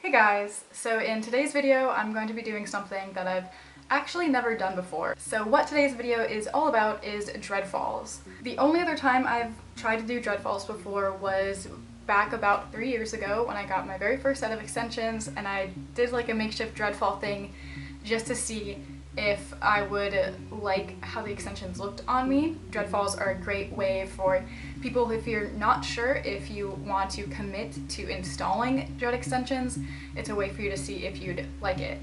Hey guys! So in today's video I'm going to be doing something that I've actually never done before. So what today's video is all about is dreadfalls. The only other time I've tried to do dreadfalls before was back about 3 years ago when I got my very first set of extensions, and I did like a makeshift dreadfall thing just to see if I would like how the extensions looked on me. Dreadfalls are a great way for people if you're not sure if you want to commit to installing dread extensions. It's a way for you to see if you'd like it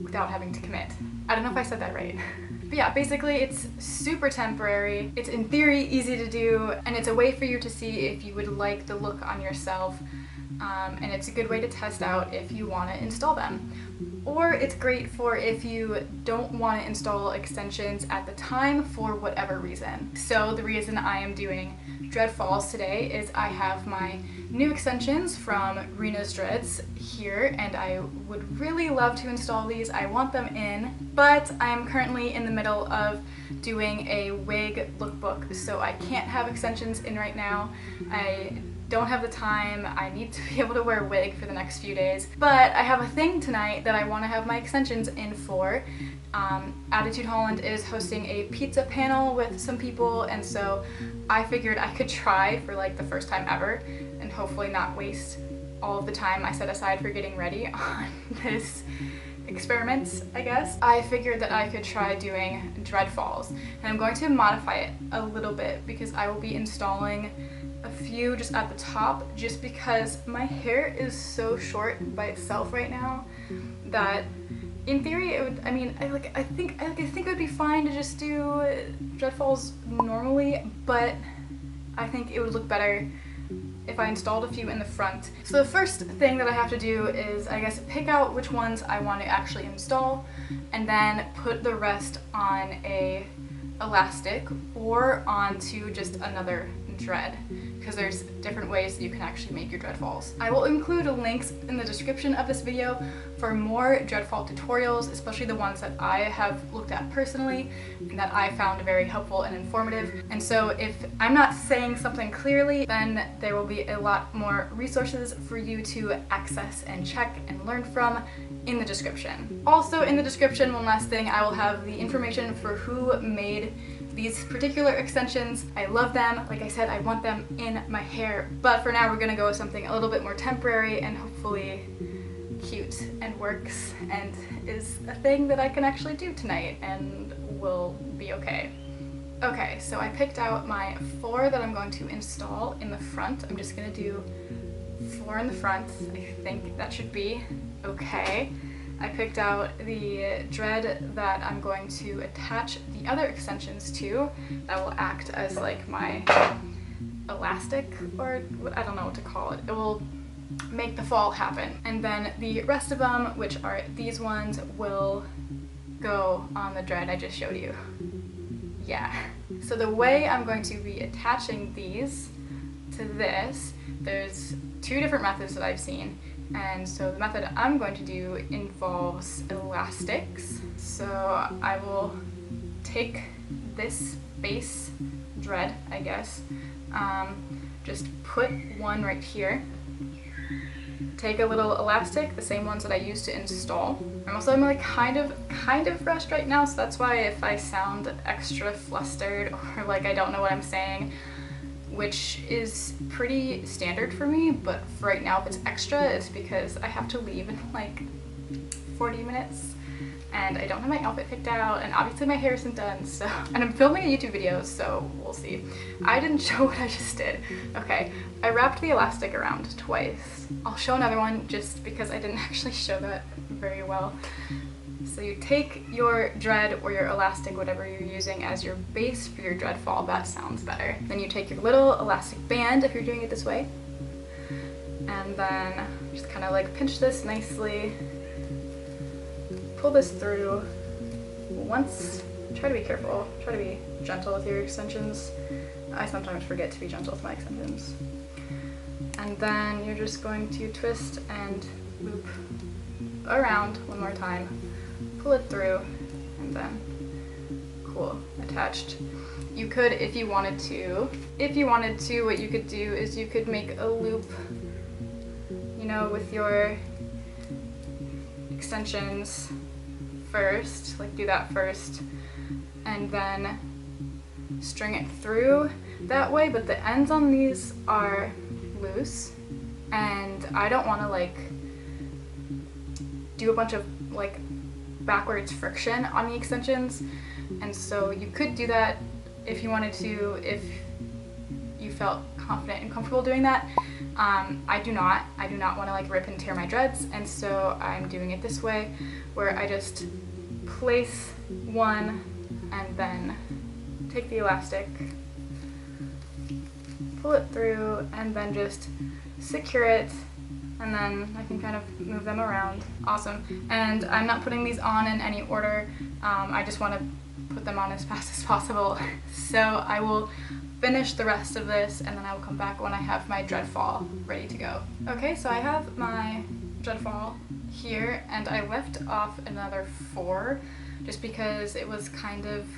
without having to commit. I don't know if I said that right. But yeah, basically it's super temporary. It's in theory easy to do, and it's a way for you to see if you would like the look on yourself. And it's a good way to test out if you want to install them. Or it's great for if you don't want to install extensions at the time for whatever reason. So the reason I am doing dreadfalls today is I have my new extensions from Rena's Dreads here, and I would really love to install these. I want them in, but I am currently in the middle of doing a wig lookbook, so I can't have extensions in right now. I don't have the time. I need to be able to wear a wig for the next few days. But I have a thing tonight that I want to have my extensions in for. Attitude Holland is hosting a pizza panel with some people, and so I figured I could try for like the first time ever and hopefully not waste all of the time I set aside for getting ready on this experiments, I guess. I figured that I could try doing dreadfalls, and I'm going to modify it a little bit because I will be installing a few just at the top, just because my hair is so short by itself right now that in theory it would, I think it would be fine to just do dreadfalls normally, but I think it would look better if I installed a few in the front. So the first thing that I have to do is, I guess, pick out which ones I want to actually install and then put the rest on a elastic or onto just another dread, because there's different ways that you can actually make your dreadfalls. I will include links in the description of this video for more dreadfall tutorials, especially the ones that I have looked at personally and that I found very helpful and informative. And so if I'm not saying something clearly, then there will be a lot more resources for you to access and check and learn from in the description. Also in the description, one last thing, I will have the information for who made these particular extensions. I love them. Like I said, I want them in my hair, but for now we're gonna go with something a little bit more temporary and hopefully cute and works and is a thing that I can actually do tonight and will be okay. Okay, so I picked out my 4 that I'm going to install in the front. I'm just gonna do 4 in the front. I think that should be okay. I picked out the dread that I'm going to attach the other extensions to that will act as like my elastic, or I don't know what to call it. It will make the fall happen. And then the rest of them, which are these ones, will go on the dread I just showed you. Yeah. So the way I'm going to be attaching these to this, there's 2 different methods that I've seen. And so the method I'm going to do involves elastics. So I will take this base dread, I guess, just put one right here, take a little elastic, the same ones that I used to install. I'm like kind of rushed right now, so that's why if I sound extra flustered or like I don't know what I'm saying, which is pretty standard for me, but for right now if it's extra, it's because I have to leave in like 40 minutes and I don't have my outfit picked out, and obviously my hair isn't done, so, and I'm filming a YouTube video, so we'll see. I didn't show what I just did. Okay, I wrapped the elastic around twice. I'll show another one just because I didn't actually show that very well. So you take your dread or your elastic, whatever you're using as your base for your dreadfall, that sounds better. Then you take your little elastic band if you're doing it this way, and then just kind of like pinch this nicely, pull this through once. Try to be careful, try to be gentle with your extensions. I sometimes forget to be gentle with my extensions. And then you're just going to twist and loop around one more time. Pull it through, and then cool, attached. You could, if you wanted to, what you could do is you could make a loop, you know, with your extensions first, like do that first, and then string it through that way, but the ends on these are loose and I don't want to like do a bunch of like backwards friction on the extensions, and so you could do that if you wanted to, if you felt confident and comfortable doing that. I do not want to like rip and tear my dreads, and so I'm doing it this way where I just place one and then take the elastic, pull it through, and then just secure it, and then I can kind of move them around. Awesome. And I'm not putting these on in any order. I just want to put them on as fast as possible. So I will finish the rest of this and then I will come back when I have my dreadfall ready to go. Okay, so I have my dreadfall here and I left off another 4 just because it was kind of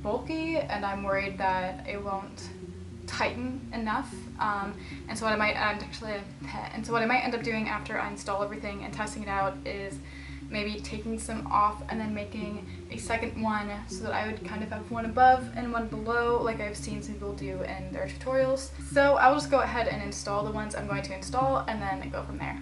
bulky and I'm worried that it won't tighten enough. And so what I might end up doing after I install everything and testing it out is maybe taking some off and then making a second one so that I would kind of have one above and one below like I've seen some people do in their tutorials. So I'll just go ahead and install the ones I'm going to install and then go from there.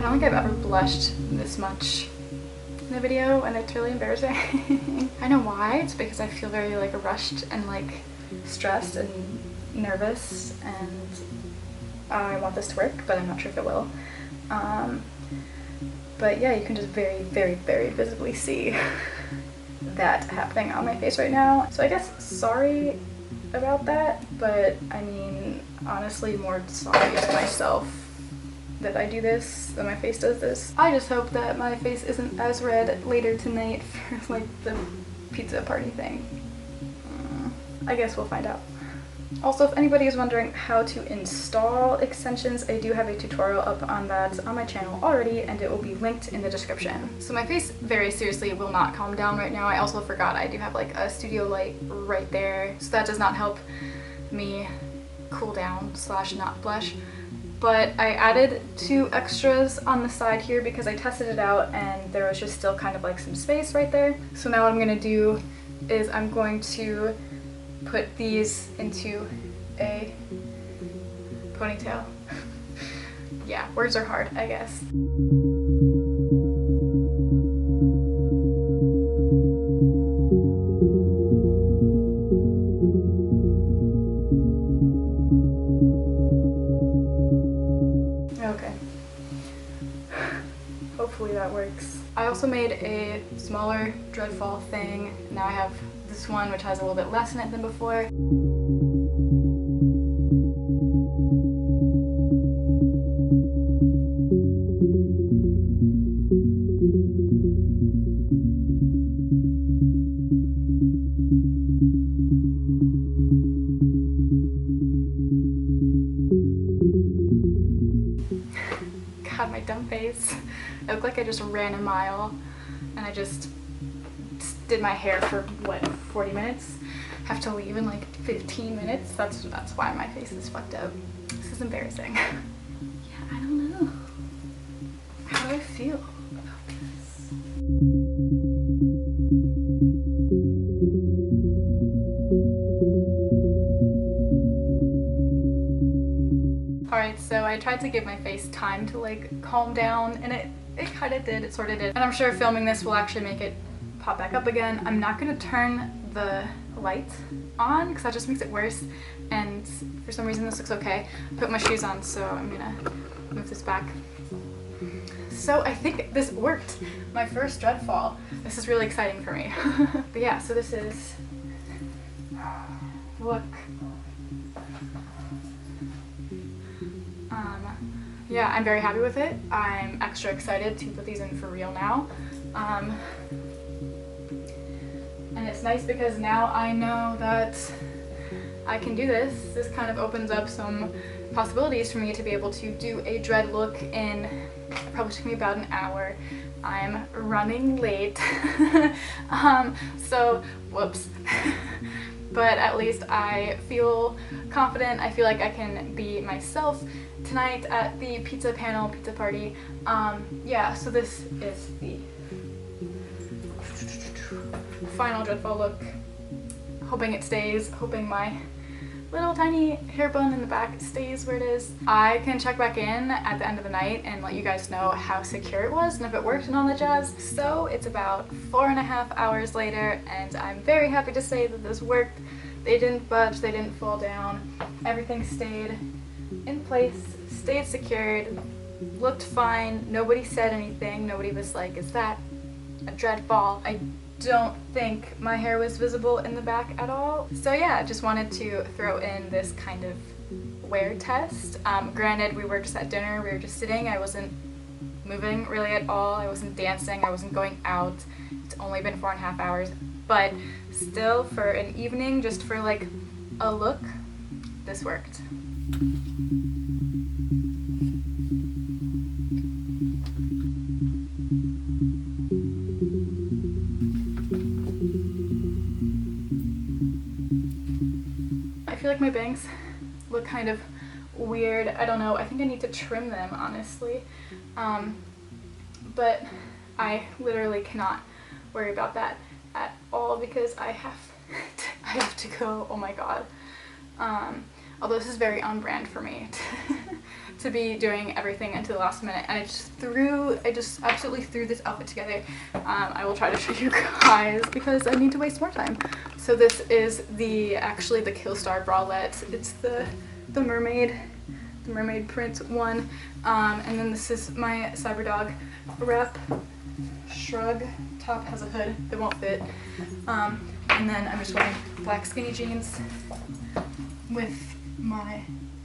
I don't think I've ever blushed this much in a video and it's really embarrassing. I know why. It's because I feel very like rushed and like stressed and nervous and I want this to work, but I'm not sure if it will. But yeah, you can just very, very, very visibly see that happening on my face right now. So I guess sorry about that, but I mean, honestly, more sorry to myself that I do this, that my face does this. I just hope that my face isn't as red later tonight for like the pizza party thing. I guess we'll find out. Also, if anybody is wondering how to install extensions, I do have a tutorial up on that on my channel already, and it will be linked in the description. So my face very seriously will not calm down right now. I also forgot I do have like a studio light right there, so that does not help me cool down / not blush. But I added 2 extras on the side here because I tested it out and there was just still kind of like some space right there. So now what I'm gonna do is I'm going to put these into a ponytail. Yeah, words are hard, I guess. Okay. Hopefully that works. I also made a smaller dreadfall thing. Now I have this one which has a little bit less in it than before. God, my dumb face. I look like I just ran a mile and I just did my hair for what, 40 minutes? Have to leave in like 15 minutes. That's why my face is fucked up. This is embarrassing. Yeah, I don't know. How do I feel about this? Alright, so I tried to give my face time to like calm down and it kind of did, it sort of did. And I'm sure filming this will actually make it pop back up again. I'm not going to turn the light on because that just makes it worse, and for some reason this looks okay. I put my shoes on, so I'm gonna move this back. So I think this worked. My first dread fall. This is really exciting for me. But yeah, so this is look. Yeah, I'm very happy with it. I'm extra excited to put these in for real now. And it's nice because now I know that I can do this. This kind of opens up some possibilities for me to be able to do a dread look in, it probably took me about an hour. I'm running late. So, whoops. But at least I feel confident. I feel like I can be myself tonight at the pizza party. Yeah, so this is the final dreadfall look. Hoping it stays, hoping my little tiny hair bun in the back stays where it is. I can check back in at the end of the night and let you guys know how secure it was and if it worked and all the jazz. So it's about 4.5 hours later, and I'm very happy to say that this worked. They didn't budge, they didn't fall down. Everything stayed in place, stayed secured, looked fine. Nobody said anything. Nobody was like, is that a dread fall? I don't think my hair was visible in the back at all. So yeah, just wanted to throw in this kind of wear test. Granted, we were just at dinner, we were just sitting. I wasn't moving really at all. I wasn't dancing, I wasn't going out. It's only been 4.5 hours, but still for an evening, just for like a look, this worked. I feel like my bangs look kind of weird. I don't know. I think I need to trim them, honestly. But I literally cannot worry about that at all because I have to go. Oh my god. Although this is very on brand for me to be doing everything until the last minute, and I just absolutely threw this outfit together. I will try to show you guys because I need to waste more time. So this is actually the Killstar bralette. It's the mermaid print one, and then this is my Cyberdog wrap shrug. Top has a hood, it won't fit, and then I'm just wearing black skinny jeans with my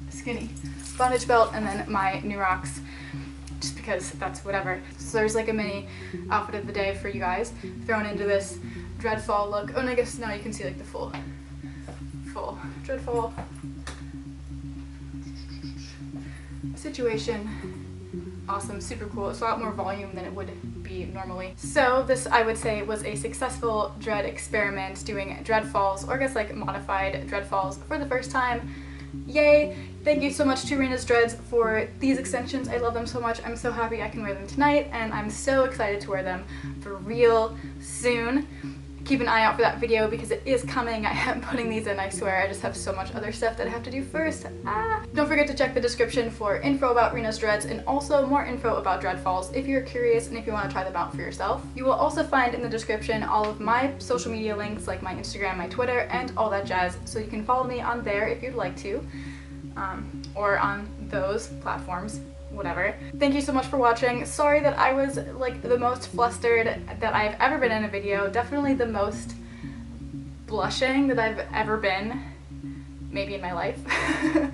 skinny bondage belt, and then my new rocks, just because that's whatever. So there's like a mini outfit of the day for you guys thrown into this dreadfall look. Oh, and I guess now you can see like the full dreadfall situation. Awesome, super cool. It's a lot more volume than it would be normally. So this, I would say, was a successful dread experiment, doing dread falls, or I guess like modified dread falls for the first time. Yay! Thank you so much to Rena's Dreads for these extensions. I love them so much. I'm so happy I can wear them tonight, and I'm so excited to wear them for real soon. Keep an eye out for that video because it is coming. I am putting these in, I swear. I just have so much other stuff that I have to do first. Don't forget to check the description for info about Rena's Dreads and also more info about dread falls if you're curious and if you want to try them out for yourself. You will also find in the description all of my social media links, like my Instagram, my Twitter, and all that jazz, so you can follow me on there if you'd like to, or on those platforms. Whatever. Thank you so much for watching. Sorry that I was like the most flustered that I've ever been in a video. Definitely the most blushing that I've ever been, maybe in my life.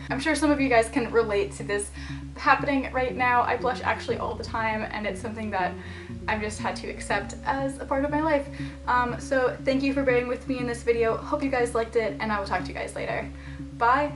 I'm sure some of you guys can relate to this happening right now. I blush actually all the time, and it's something that I've just had to accept as a part of my life. So thank you for bearing with me in this video. Hope you guys liked it, and I will talk to you guys later. Bye!